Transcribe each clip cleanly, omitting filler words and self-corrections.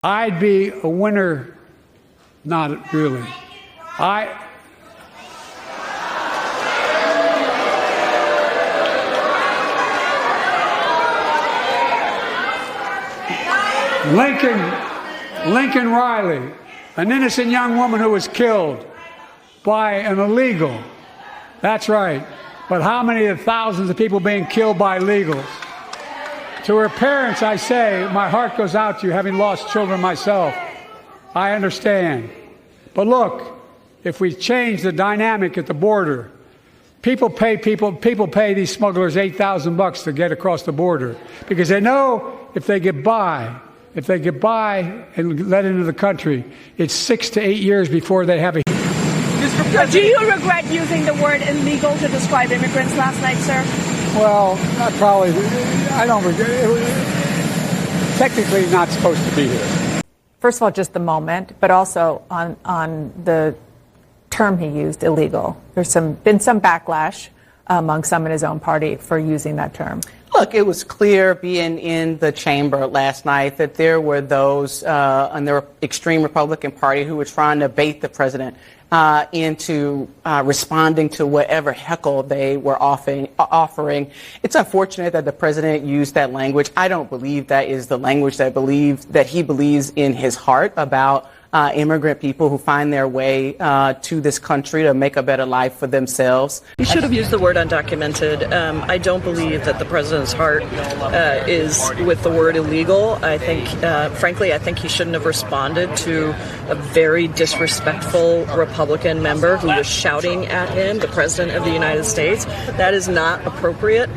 I'd be a winner. Not really. Laken Riley, an innocent young woman who was killed by an illegal. That's right. But how many of the thousands of people being killed by illegals? To her parents, I say, my heart goes out to you, having lost children myself. I understand. But look, if we change the dynamic at the border, people pay these smugglers $8,000 to get across the border because they know if they get by and let into the country, it's 6 to 8 years before they have a. Do you regret using the word illegal to describe immigrants last night, sir? Well, I don't regret it. Technically not supposed to be here. First of all, just the moment, but also on the term he used, illegal. There's been some backlash among some in his own party for using that term. Look, it was clear being in the chamber last night that there were those on the extreme Republican Party who were trying to bait the president into responding to whatever heckle they were offering. It's unfortunate that the president used that language. I don't believe that is the language that he believes in his heart about immigrant people who find their way to this country to make a better life for themselves. He should have used the word undocumented. I don't believe that the president's heart is with the word illegal. I think, frankly, I think he shouldn't have responded to a very disrespectful Republican member who was shouting at him, the president of the United States. That is not appropriate.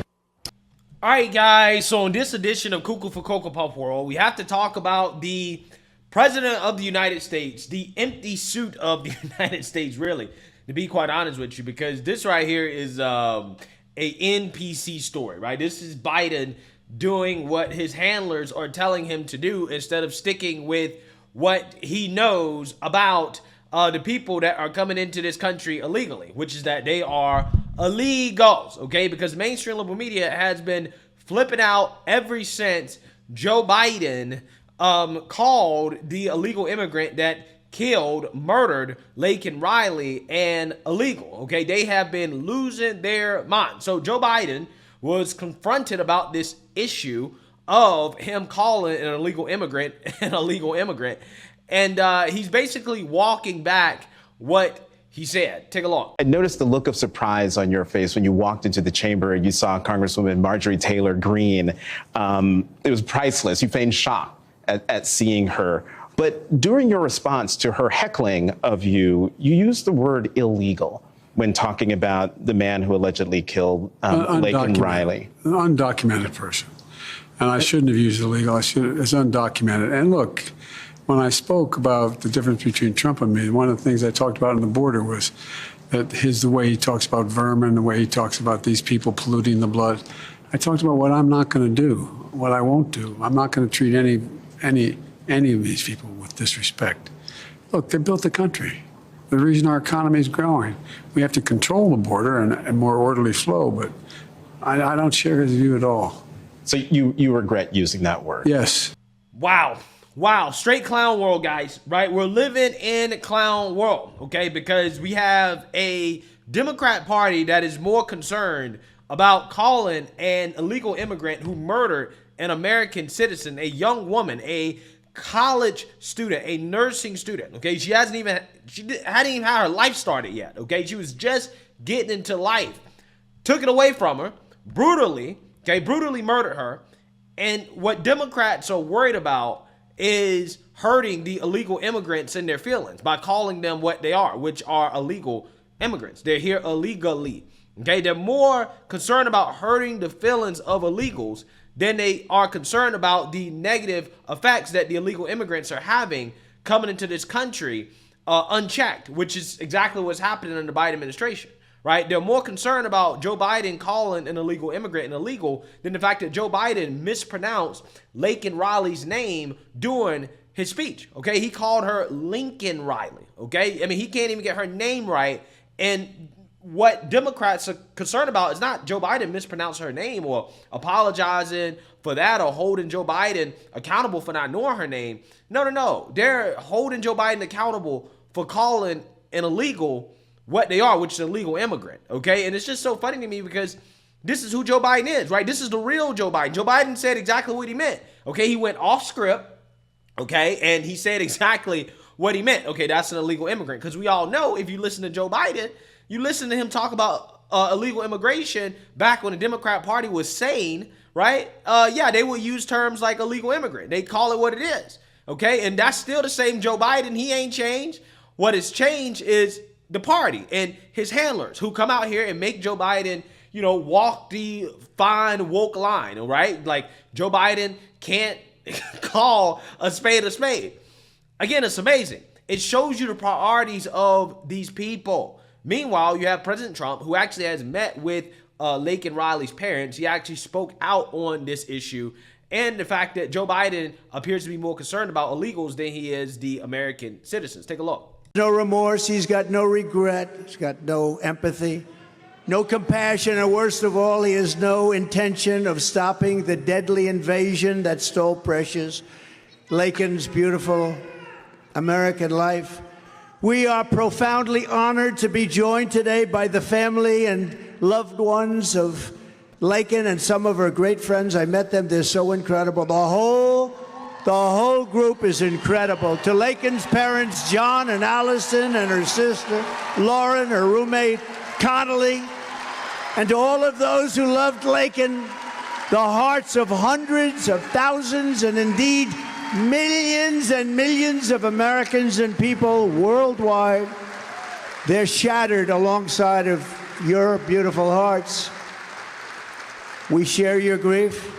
All right, guys. So in this edition of Cuckoo for Cocoa Puff World, we have to talk about the President of the United States, the empty suit of the United States, really, to be quite honest with you, because this right here is a NPC story, right? This is Biden doing what his handlers are telling him to do instead of sticking with what he knows about the people that are coming into this country illegally, which is that they are illegals, okay? Because mainstream liberal media has been flipping out ever since Joe Biden called the illegal immigrant that murdered Laken Riley an illegal. Okay, they have been losing their mind. So Joe Biden was confronted about this issue of him calling an illegal immigrant an illegal immigrant, and he's basically walking back what he said. Take a look. I noticed the look of surprise on your face when you walked into the chamber and you saw Congresswoman Marjorie Taylor Greene. It was priceless. You feigned shock at seeing her. But during your response to her heckling of you, you used the word illegal when talking about the man who allegedly killed Laken Riley. An undocumented person. And I shouldn't have used illegal. It's undocumented. And look, when I spoke about the difference between Trump and me, one of the things I talked about on the border was that the way he talks about vermin, the way he talks about these people polluting the blood. I talked about what I'm not going to do, what I won't do. I'm not going to treat any of these people with disrespect. Look, they built the country. The reason our economy is growing. We have to control the border and more orderly flow, but I don't share his view at all. So you regret using that word? Yes. Wow, straight clown world, guys, right? We're living in clown world, okay? Because we have a Democrat Party that is more concerned about calling an illegal immigrant who murdered an American citizen, a young woman, a college student, a nursing student, okay? She hadn't even had her life started yet, okay? She was just getting into life. Took it away from her, brutally murdered her. And what Democrats are worried about is hurting the illegal immigrants in their feelings by calling them what they are, which are illegal immigrants. They're here illegally, okay? They're more concerned about hurting the feelings of illegals than they are concerned about the negative effects that the illegal immigrants are having coming into this country unchecked, which is exactly what's happening in the Biden administration, right? They're more concerned about Joe Biden calling an illegal immigrant an illegal than the fact that Joe Biden mispronounced Laken Riley's name during his speech, okay? He called her Laken Riley, okay? I mean, he can't even get her name right, and what Democrats are concerned about is not Joe Biden mispronouncing her name or apologizing for that or holding Joe Biden accountable for not knowing her name. No. They're holding Joe Biden accountable for calling an illegal what they are, which is an illegal immigrant. Okay. And it's just so funny to me because this is who Joe Biden is, right? This is the real Joe Biden. Joe Biden said exactly what he meant. Okay. He went off script. Okay. And he said exactly what he meant. Okay. That's an illegal immigrant. Because we all know if you listen to Joe Biden, you listen to him talk about illegal immigration back when the Democrat Party was sane, right? Yeah, they would use terms like illegal immigrant. They call it what it is, okay? And that's still the same Joe Biden. He ain't changed. What has changed is the party and his handlers who come out here and make Joe Biden, walk the fine woke line, all right? Like Joe Biden can't call a spade a spade. Again, it's amazing. It shows you the priorities of these people. Meanwhile, you have President Trump, who actually has met with Laken Riley's parents. He actually spoke out on this issue and the fact that Joe Biden appears to be more concerned about illegals than he is the American citizens. Take a look. No remorse. He's got no regret. He's got no empathy, no compassion, and worst of all, he has no intention of stopping the deadly invasion that stole precious Laken's beautiful American life. We are profoundly honored to be joined today by the family and loved ones of Laken and some of her great friends. I met them. They're so incredible. The whole group is incredible. To Laken's parents, John and Allison, and her sister, Lauren, her roommate, Connolly, and to all of those who loved Laken, the hearts of hundreds of thousands and indeed millions and millions of Americans and people worldwide, they're shattered alongside of your beautiful hearts. We share your grief.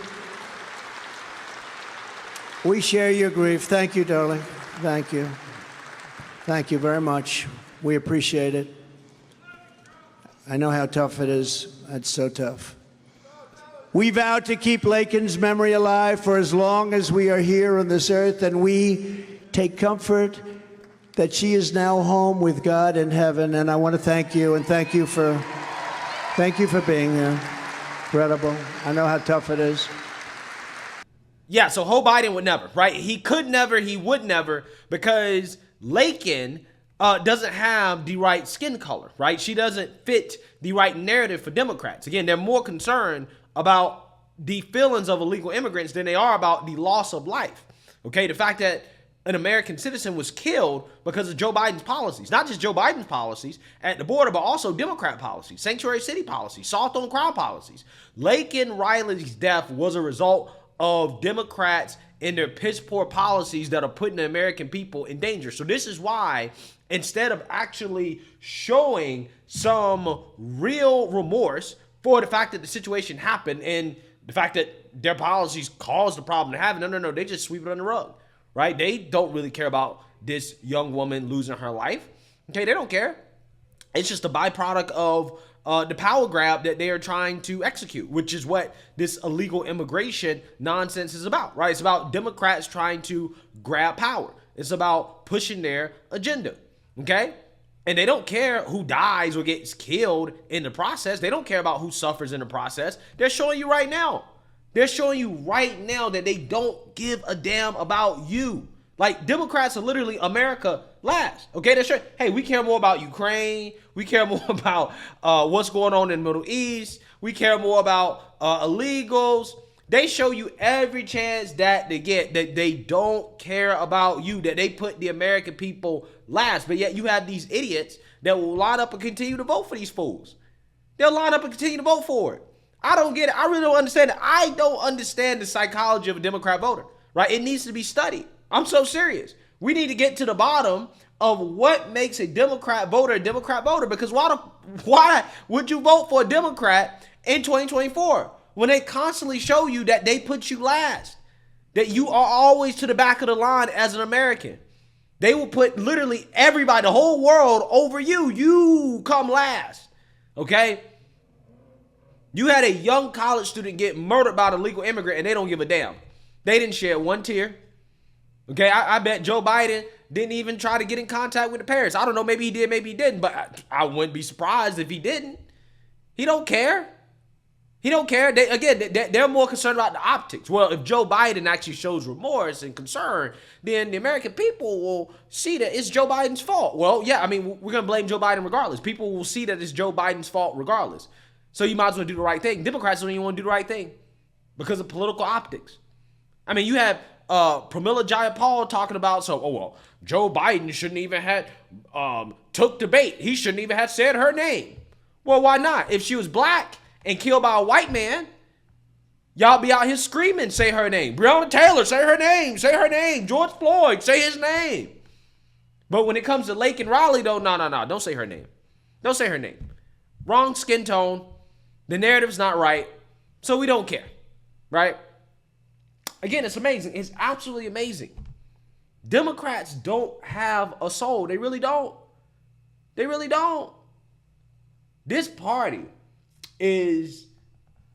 We share your grief. Thank you, darling. Thank you. Thank you very much. We appreciate it. I know how tough it is. That's so tough. We vow to keep Laken's memory alive for as long as we are here on this earth, and we take comfort that she is now home with God in heaven. And I want to thank you, and thank you for being here. Incredible. I know how tough it is. Yeah, so Joe Biden would never, right? He could never, he would never, because Laken doesn't have the right skin color, right? She doesn't fit the right narrative for Democrats. Again, they're more concerned about the feelings of illegal immigrants than they are about the loss of life. Okay, the fact that an American citizen was killed because of Joe Biden's policies, not just Joe Biden's policies at the border, but also Democrat policies, sanctuary city policies, soft on crime policies. Laken Riley's death was a result of Democrats and their piss poor policies that are putting the American people in danger. So this is why, instead of actually showing some real remorse for the fact that the situation happened and the fact that their policies caused the problem to happen, no, they just sweep it under the rug, right? They don't really care about this young woman losing her life. Okay, they don't care. It's just a byproduct of the power grab that they are trying to execute, which is what this illegal immigration nonsense is about, right? It's about Democrats trying to grab power. It's about pushing their agenda, okay? And they don't care who dies or gets killed in the process. They don't care about who suffers in the process. They're showing you right now. They're showing you right now that they don't give a damn about you. Like, Democrats are literally America last. Okay, they're sure. Hey, we care more about Ukraine. We care more about what's going on in the Middle East. We care more about illegals. They show you every chance that they get that they don't care about you, that they put the American people last. But yet you have these idiots that will line up and continue to vote for these fools. They'll line up and continue to vote for it. I don't get it. I really don't understand it. I don't understand the psychology of a Democrat voter, right? It needs to be studied. I'm so serious. We need to get to the bottom of what makes a Democrat voter, because why would you vote for a Democrat in 2024 when they constantly show you that they put you last, that you are always to the back of the line as an American? They will put literally everybody, the whole world, over you. You come last, okay? You had a young college student get murdered by an illegal immigrant and they don't give a damn. They didn't shed one tear. Okay, I bet Joe Biden didn't even try to get in contact with the parents. I don't know, maybe he did, maybe he didn't, but I wouldn't be surprised if he didn't. He don't care. He don't care. They're more concerned about the optics. Well, if Joe Biden actually shows remorse and concern, then the American people will see that it's Joe Biden's fault. Well, yeah, I mean, we're going to blame Joe Biden regardless. People will see that it's Joe Biden's fault regardless. So you might as well do the right thing. Democrats don't even want to do the right thing because of political optics. I mean, you have Pramila Jayapal talking about, Joe Biden shouldn't even have took the bait. He shouldn't even have said her name. Well, why not? If she was black and killed by a white man, y'all be out here screaming, say her name. Breonna Taylor, say her name. Say her name. George Floyd, say his name. But when it comes to Laken Riley, though, no. Don't say her name. Don't say her name. Wrong skin tone. The narrative's not right. So we don't care. Right? Again, it's amazing. It's absolutely amazing. Democrats don't have a soul. They really don't. They really don't. This party is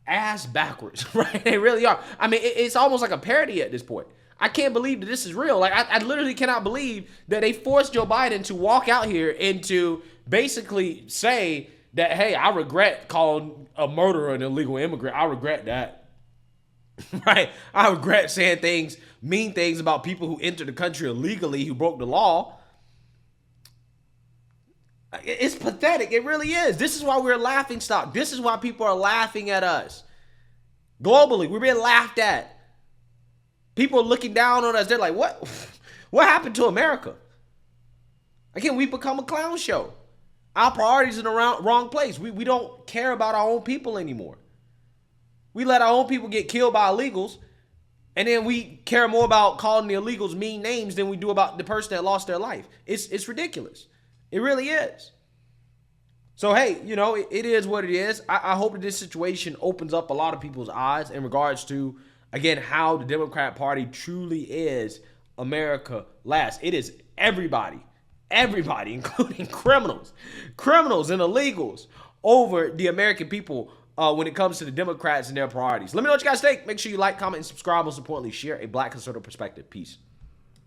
ass backwards, right? They really are. I mean, it's almost like a parody at this point. I can't believe that this is real. Like, I literally cannot believe that they forced Joe Biden to walk out here and to basically say that, hey, I regret calling a murderer an illegal immigrant. I regret that. Right? I regret saying things, mean things about people who entered the country illegally, who broke the law. It's pathetic. It really is. This is why we're a laughing stock. This is why people are laughing at us. Globally, we're being laughed at. People are looking down on us. They're like, what? What happened to America? Again, we've become a clown show. Our priorities are in the wrong place. We don't care about our own people anymore. We let our own people get killed by illegals, and then we care more about calling the illegals mean names than we do about the person that lost their life. It's ridiculous. It really is. So, hey, it is what it is. I hope that this situation opens up a lot of people's eyes in regards to, again, how the Democrat Party truly is America last. It is everybody, including criminals and illegals over the American people when it comes to the Democrats and their priorities. Let me know what you guys think. Make sure you like, comment, and subscribe. Most importantly, share a Black conservative perspective. Peace.